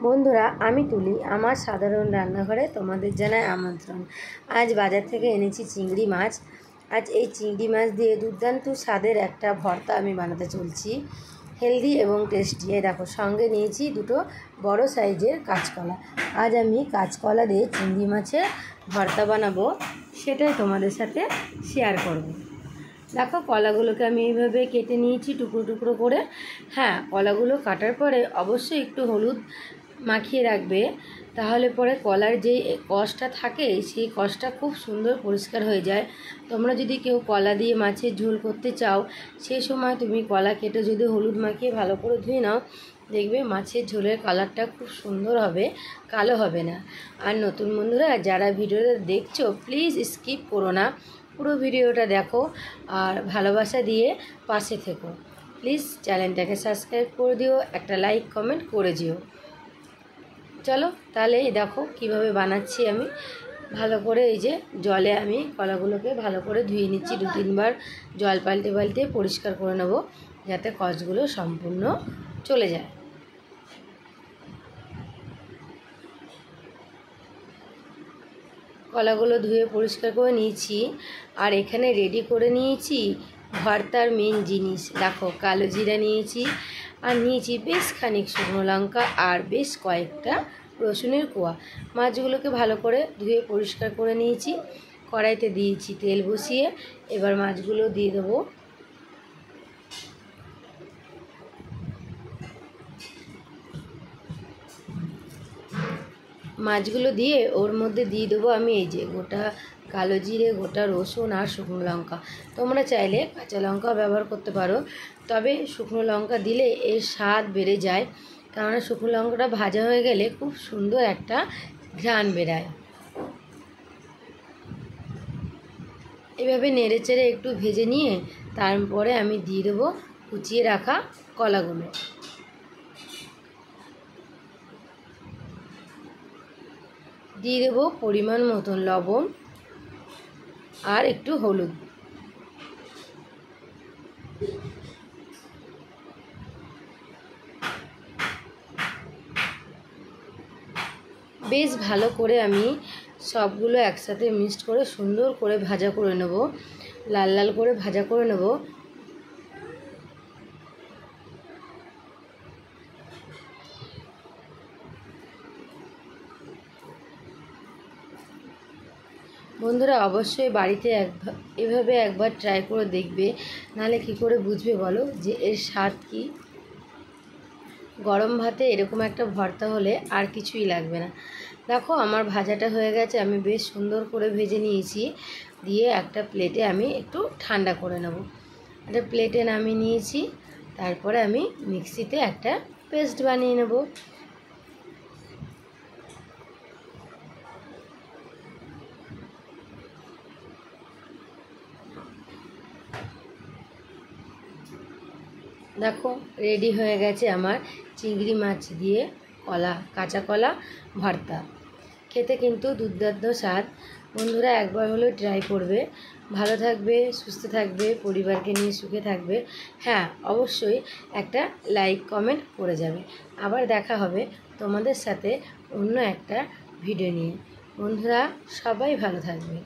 বন্ধুরা, আমি তুলি আমার সাধারণ রান্নাঘরে তোমাদের জানাই আমন্ত্রণ। আজ বাজার থেকে এনেছি চিংড়ি মাছ। আজ এই চিংড়ি মাছ দিয়ে দুর্দান্ত স্বাদের একটা ভর্তা আমি বানাতে চলছি, হেলদি এবং টেস্টি। দেখো, সঙ্গে নিয়েছি দুটো বড় সাইজের কাঁচকলা। আজ আমি কাঁচকলা দিয়ে চিংড়ি মাছের ভর্তা বানাবো, সেটাই তোমাদের সাথে শেয়ার করব। দেখো, কলাগুলোকে আমি এইভাবে কেটে নিয়েছি টুকরো টুকরো করে। হ্যাঁ, কলাগুলো কাটার পরে অবশ্যই একটু হলুদ মাখিয়ে রাখবে, তাহলে পরে কলার যে কষটা থাকে সেই কষটা খুব সুন্দর পরিষ্কার হয়ে যায়। তোমরা যদি কেউ কলা দিয়ে মাছের ঝোল করতে চাও, সেই সময় তুমি কলা কেটে যদি হলুদ মাখিয়ে ভালো করে ধুয়ে নাও, দেখবে মাছের ঝোলের কালারটা খুব সুন্দর হবে, কালো হবে না। আর নতুন বন্ধুরা যারা ভিডিওটা দেখছো, প্লিজ স্কিপ করো না, পুরো ভিডিওটা দেখো আর ভালোবাসা দিয়ে পাশে থেকো। প্লিজ চ্যানেলটাকে সাবস্ক্রাইব করে দিও, একটা লাইক কমেন্ট করে দিও। চলো তাহলে দেখো কিভাবে বানাচ্ছি আমি। ভালো করে এই যে জলে আমি কলাগুলোকে ভালো করে ধুয়ে নিচ্ছি, 2-3 বার জল পাল্টে পাল্টে পরিষ্কার করে নেব, যাতে কষগুলো সম্পূর্ণ চলে যায়। কলাগুলো ধুয়ে পরিষ্কার করে নিয়েছি। আর এখানে রেডি করে নিয়েছি ভর্তার মেন জিনিস। দেখো, কালো জিরা নিয়েছি, আর নিয়েছি বেশ খানিক শুকনো লঙ্কা আর বেশ কয়েকটা রসুনের কোয়া। মাছগুলোকে ভালো করে ধুয়ে পরিষ্কার করে নিয়েছি। কড়াইতে দিয়েছি তেল বসিয়ে, এবার মাছগুলো দিয়ে দেবো। মাছগুলো দিয়ে ওর মধ্যে দিয়ে দেবো আমি এই যে গোটা কালো জিরে, গোটা রসুন আর শুকনো লঙ্কা। তোমরা চাইলে কাঁচা লঙ্কাও ব্যবহার করতে পারো, তবে শুকনো লঙ্কা দিলে এর স্বাদ বেড়ে যায়, কেননা শুকনো লঙ্কাটা ভাজা হয়ে গেলে খুব সুন্দর একটা ঘ্রাণ বেরায়। এভাবে নেড়ে চেড়ে একটু ভেজে নিয়ে তারপরে আমি দিয়ে দেবো কুচিয়ে রাখা কলাগুলো। দিয়ে দেবো পরিমাণ মতন লবণ আর একটু হলুদ। বেশ ভালো করে আমি সবগুলো একসাথে মিক্সড করে সুন্দর করে ভাজা করে নেব, লাল লাল করে ভাজা করে নেব। বন্ধুরা, অবশ্যই বাড়িতে এভাবে একবার ট্রাই করে দেখবে, নাহলে কী করে বুঝবে বলো যে এর স্বাদ কী। গরম ভাতে এরকম একটা ভর্তা হলে আর কিছুই লাগবে না। দেখো, আমার ভাজাটা হয়ে গেছে, আমি বেশ সুন্দর করে ভেজে নিয়েছি। দিয়ে একটা প্লেটে আমি একটু ঠান্ডা করে নেব। একটা প্লেটে নামিয়ে নিয়েছি, তারপরে আমি মিক্সিতে একটা পেস্ট বানিয়ে নেব। দেখো, রেডি হয়ে গেছে আমার চিংড়ি মাছ দিয়ে কাঁচা কলা ভর্তা। খেতে কিন্তু দুর্দান্ত স্বাদ। বন্ধুরা, একবার হলেও ট্রাই করবে। ভালো থাকবে, সুস্থ থাকবে, পরিবারকে নিয়ে সুখে থাকবে। হ্যাঁ, অবশ্যই একটা লাইক কমেন্ট করে যাবে। আবার দেখা হবে তোমাদের সাথে অন্য একটা ভিডিও নিয়ে। বন্ধুরা, সবাই ভালো থাকবে।